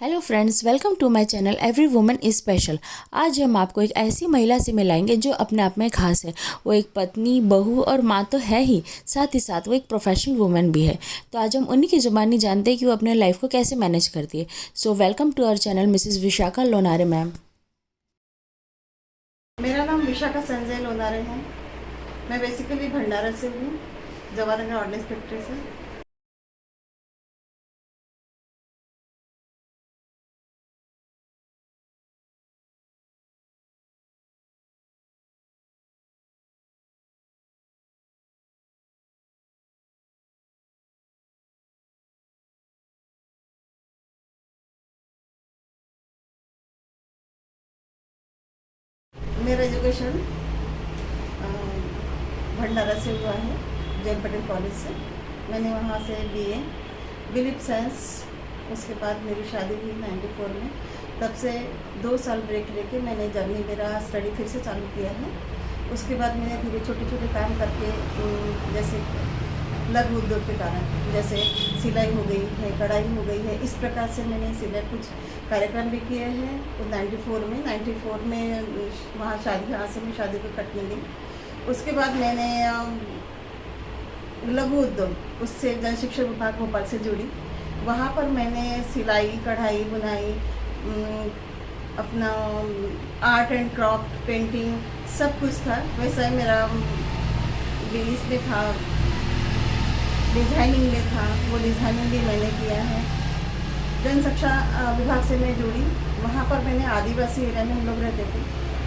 Hello friends, welcome to my channel every woman is special. आज हम आपको एक ऐसी महिला से मिलाएंगे जो अपने आप में खास है। वो एक पत्नी, बहू और माँ तो है ही, साथ ही साथ वो एक प्रोफेशनल वुमन भी है। तो आज हम उन्हीं की ज़ुबानी जानते हैं कि वो अपने लाइफ को कैसे मैनेज करती है। So welcome to our channel Mrs Vishakha Lonare ma'am. मेरा नाम विशाखा संजय लोनारे है। मैं बेसिकली भंडारा से हूँ, जवाहर ऑर्डिनेंस फैक्ट्री से। मेरा एजुकेशन भंडारा से हुआ है, जैन पटेल कॉलेज से। मैंने वहाँ से बीए बिलिप साइंस, उसके बाद मेरी शादी हुई 94 में। तब से 2 साल ब्रेक लेके मैंने जर्नी मेरा स्टडी फिर से चालू किया है। उसके बाद मैंने धीरे छोटे छोटे काम करके, जैसे लघु उद्योग के कारण, जैसे सिलाई हो गई है, कढ़ाई हो गई है, इस प्रकार से मैंने सिलाई कुछ कार्यक्रम भी किए हैं। 94 में वहाँ शादी, यहाँ से मैं शादी को कटने गई। उसके बाद मैंने लघु उद्योग, उससे जन शिक्षा विभाग भोपाल से जुड़ी। वहाँ पर मैंने सिलाई, कढ़ाई, बुनाई, अपना आर्ट एंड क्राफ्ट, पेंटिंग, सब कुछ था। वैसा ही मेरा इसमें था, डिज़ाइनिंग में था, वो डिज़ाइनिंग भी मैंने किया है। जन शिक्षा विभाग से मैं जुड़ी। वहाँ पर मैंने आदिवासी एरिया में हम लोग रहते थे,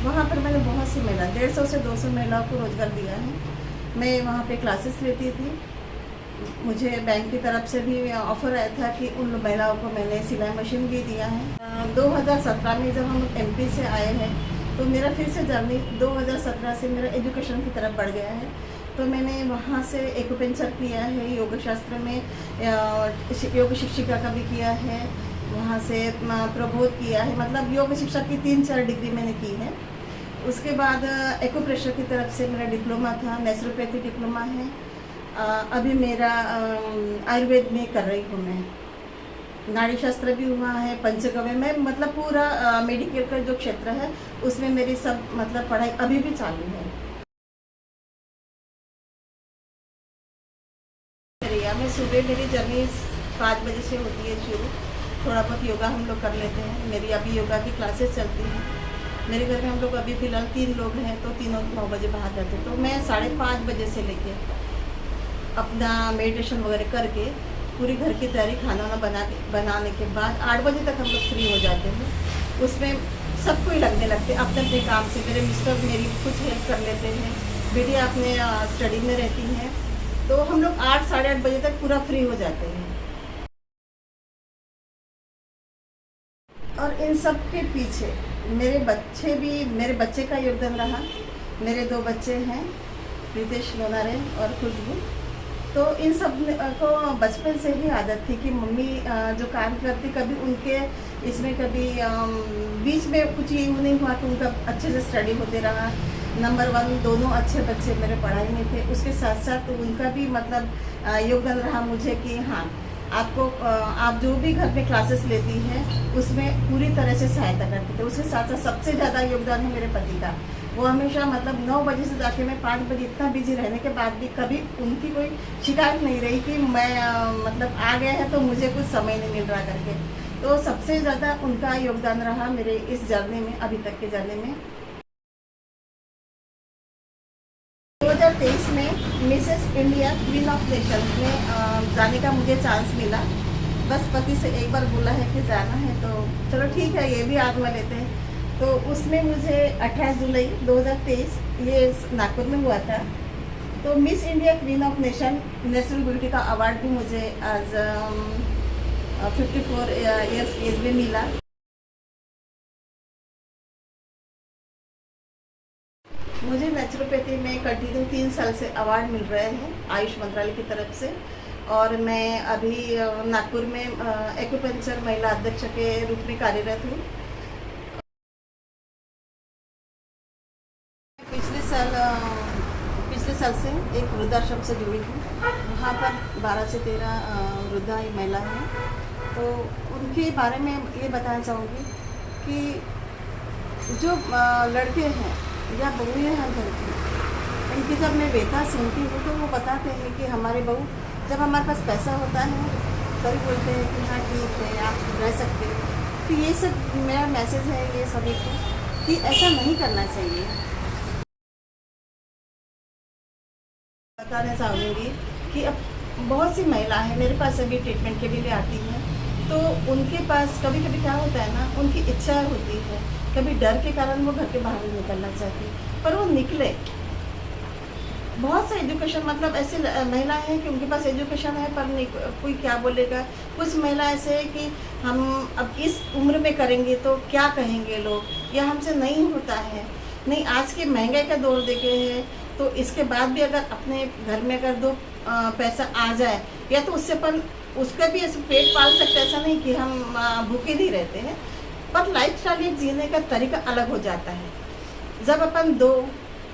वहाँ पर मैंने बहुत सी महिला, 150 से 200 महिलाओं को रोज़गार दिया है। मैं वहाँ पे क्लासेस लेती थी। मुझे बैंक की तरफ से भी ऑफ़र आया था कि उन महिलाओं को मैंने सिलाई मशीन भी दिया है। 2017 में जब हम एमपी से आए हैं, तो मेरा फिर से जर्नी 2017 से मेरा एजुकेशन की तरफ बढ़ गया है। तो मैंने वहाँ से एक्यूपेंचर किया है, योग शास्त्र में योग शिक्षिका का भी किया है। वहाँ से प्रबोध किया है, मतलब योग शिक्षा की 3-4 डिग्री मैंने की है। उसके बाद एक्यूप्रेशर की तरफ से मेरा डिप्लोमा था, नेचुरोपैथी डिप्लोमा है। अभी मेरा आयुर्वेद में कर रही हूँ मैं। नाड़ी शास्त्र भी हुआ है, पंचगव्य में, मतलब पूरा मेडिकल का जो क्षेत्र है उसमें मेरी सब मतलब पढ़ाई अभी भी चालू है। मैं सुबह, मेरी जर्नी 5 बजे से होती है शुरू। थोड़ा बहुत योगा हम लोग कर लेते हैं। मेरी अभी योगा की क्लासेस चलती हैं। मेरे घर में हम लोग अभी फ़िलहाल 3 लोग हैं, तो तीनों 9 बजे बाहर जाते हैं। तो मैं 5:30 बजे से लेके अपना मेडिटेशन वगैरह करके पूरी घर की तैयारी, खाना वाना बनाने के बाद 8 बजे तक हम लोग फ्री हो जाते हैं। उसमें सबको ही लगने लगते अपने अपने काम से। मेरे मिस्टर मेरी कुछ हेल्प कर लेते हैं, बेटियाँ अपने स्टडी में रहती हैं। तो हम लोग 8, साढ़े 8 बजे तक पूरा फ्री हो जाते हैं। और इन सब के पीछे मेरे बच्चे का योगदान रहा। मेरे 2 बच्चे हैं, प्रीतेश लोनारे और खुशबू। तो इन सब को बचपन से ही आदत थी कि मम्मी जो काम करती, कभी उनके इसमें कभी बीच में कुछ ये नहीं हुआ कि उनका अच्छे से स्टडी होते रहा। नंबर 1 दोनों अच्छे बच्चे मेरे पढ़ाई में थे। उसके साथ साथ उनका भी मतलब योगदान रहा मुझे कि हाँ, आपको आप जो भी घर में क्लासेस लेती हैं उसमें पूरी तरह से सहायता करते थे। उसके साथ साथ सबसे ज़्यादा योगदान है मेरे पति का। वो हमेशा मतलब 9 बजे से जाके मैं 5 बजे, इतना बिजी रहने के बाद भी कभी उनकी कोई शिकायत नहीं रही कि मैं मतलब आ गया है तो मुझे कुछ समय नहीं मिल रहा करके। तो सबसे ज़्यादा उनका योगदान रहा मेरे इस जर्नी में, अभी तक के जर्नी में। 2023 में Mrs India queen of Nations में जाने का मुझे चांस मिला। बस पति से एक बार बोला है कि जाना है, तो चलो ठीक है, ये भी आजमा लेते हैं। तो उसमें मुझे 28 जुलाई 2023 ये नागपुर में हुआ था। तो miss India queen of nation national beauty का अवार्ड भी मुझे आज 54 ईयर्स एज में मिला। मुझे नेचुरोपैथी में कंटिन्यू 3 साल से अवार्ड मिल रहे हैं आयुष मंत्रालय की तरफ से। और मैं अभी नागपुर में एक्यूपंक्चर महिला अध्यक्ष के रूप में कार्यरत हूँ। पिछले साल से एक वृद्धाश्रम से जुड़ी हूँ। वहाँ पर 12 से 13 वृद्धा महिला हैं। तो उनके बारे में ये बताना चाहूँगी कि जो लड़के हैं या बहुएँ हैं घर की, इनकी जब मैं बेटा सुनती हूँ तो वो बताते हैं कि हमारे बहू जब हमारे पास पैसा होता है तभी बोलते हैं कि हाँ ठीक है आप रह सकते हो। तो ये सब मेरा मैसेज है ये सभी को कि ऐसा नहीं करना चाहिए। बताना चाहूँगी कि अब बहुत सी महिलाएं मेरे पास अभी ट्रीटमेंट के लिए आती हैं, तो उनके पास कभी कभी क्या होता है ना, उनकी इच्छा होती है, कभी डर के कारण वो घर के बाहर नहीं निकलना चाहती, पर वो निकले। बहुत से एजुकेशन मतलब ऐसी महिलाएं हैं कि उनके पास एजुकेशन है पर नहीं, कोई क्या बोलेगा। कुछ महिला ऐसे है कि हम अब इस उम्र में करेंगे तो क्या कहेंगे लोग, या हमसे नहीं होता है। नहीं, आज के महंगाई का दौर देखे हैं तो इसके बाद भी अगर अपने घर में अगर दो पैसा आ जाए या तो उससे अपन उसका भी ऐसे पेट पाल सकते, ऐसा नहीं कि हम भूखे नहीं रहते हैं, पर लाइफ स्टाइल एक जीने का तरीका अलग हो जाता है। जब अपन दो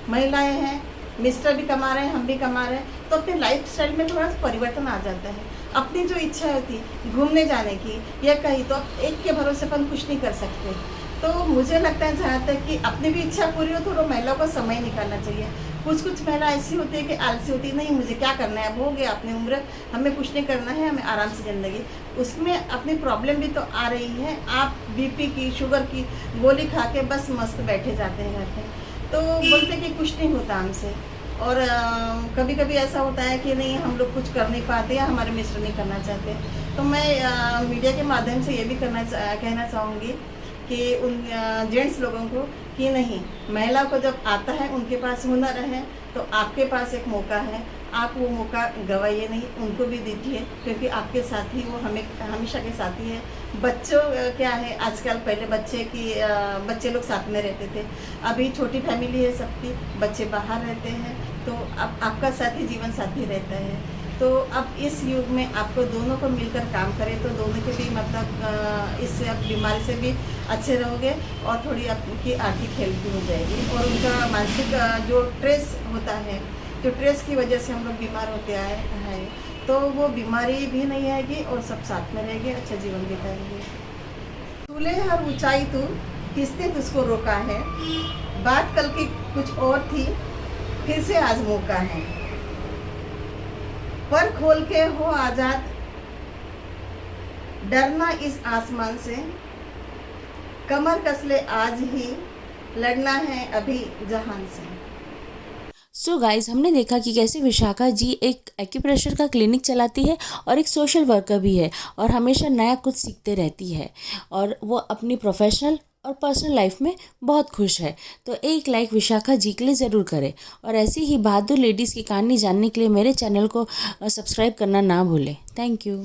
महिलाएं हैं, मिस्टर भी कमा रहे हैं, हम भी कमा रहे हैं, तो अपने लाइफ स्टाइल में थोड़ा सा परिवर्तन आ जाता है। अपनी जो इच्छा होती घूमने जाने की या कहीं, तो एक के भरोसे अपन कुछ नहीं कर सकते। तो मुझे लगता है जहाँ तक कि अपनी भी इच्छा पूरी हो, थोड़ा महिलाओं को समय निकालना चाहिए। कुछ महिला ऐसी होती है कि आलसी होती है, नहीं मुझे क्या करना है, अब हो गया अपनी उम्र, हमें कुछ नहीं करना है, हमें आराम से ज़िंदगी। उसमें अपनी प्रॉब्लम भी तो आ रही है, आप बीपी की, शुगर की गोली खा के बस मस्त बैठे जाते हैं घर पे, तो बोलते कि कुछ नहीं होता हमसे। और कभी कभी ऐसा होता है कि नहीं हम लोग कुछ कर नहीं पाते या हमारे मिस्टर नहीं करना चाहते। तो मैं मीडिया के माध्यम से ये भी कहना चाहूँगी कि उन जेंट्स लोगों को कि नहीं, महिला को जब आता है, उनके पास हुनर है, तो आपके पास एक मौका है, आप वो मौका गवाइए नहीं, उनको भी दीजिए, क्योंकि आपके साथी वो हमेशा के साथी है। बच्चों क्या है आजकल, पहले बच्चे लोग साथ में रहते थे, अभी छोटी फैमिली है सबकी, बच्चे बाहर रहते हैं, तो अब आपका साथी जीवन साथी रहता है। तो अब इस युग में आपको दोनों को मिलकर काम करें तो दोनों के भी मतलब इससे आप बीमारी से भी अच्छे रहोगे और थोड़ी आपकी आर्थिक हेल्प भी हो जाएगी। और उनका मानसिक जो स्ट्रेस होता है, जो स्ट्रेस की वजह से हम लोग बीमार होते आए हैं, तो वो बीमारी भी नहीं आएगी और सब साथ में रहेंगे, अच्छा जीवन बिताएंगे। तूले हर ऊंचाई तू, किसने तुझको रोका है, बात कल की कुछ और थी, फिर से आज मौका है, पर खोल के हो आजाद, डरना इस आसमान से, कमर कस ले आज ही, लड़ना है अभी जहान से। सो गाइज, हमने देखा कि कैसे विशाखा जी एक एक्यूप्रेशर का क्लिनिक चलाती है और एक सोशल वर्कर भी है और हमेशा नया कुछ सीखते रहती है और वो अपनी प्रोफेशनल और पर्सनल लाइफ में बहुत खुश है। तो एक लाइक विशाखा जी के लिए ज़रूर करें और ऐसी ही बहादुर लेडीज़ की कहानी जानने के लिए मेरे चैनल को सब्सक्राइब करना ना भूलें। Thank you.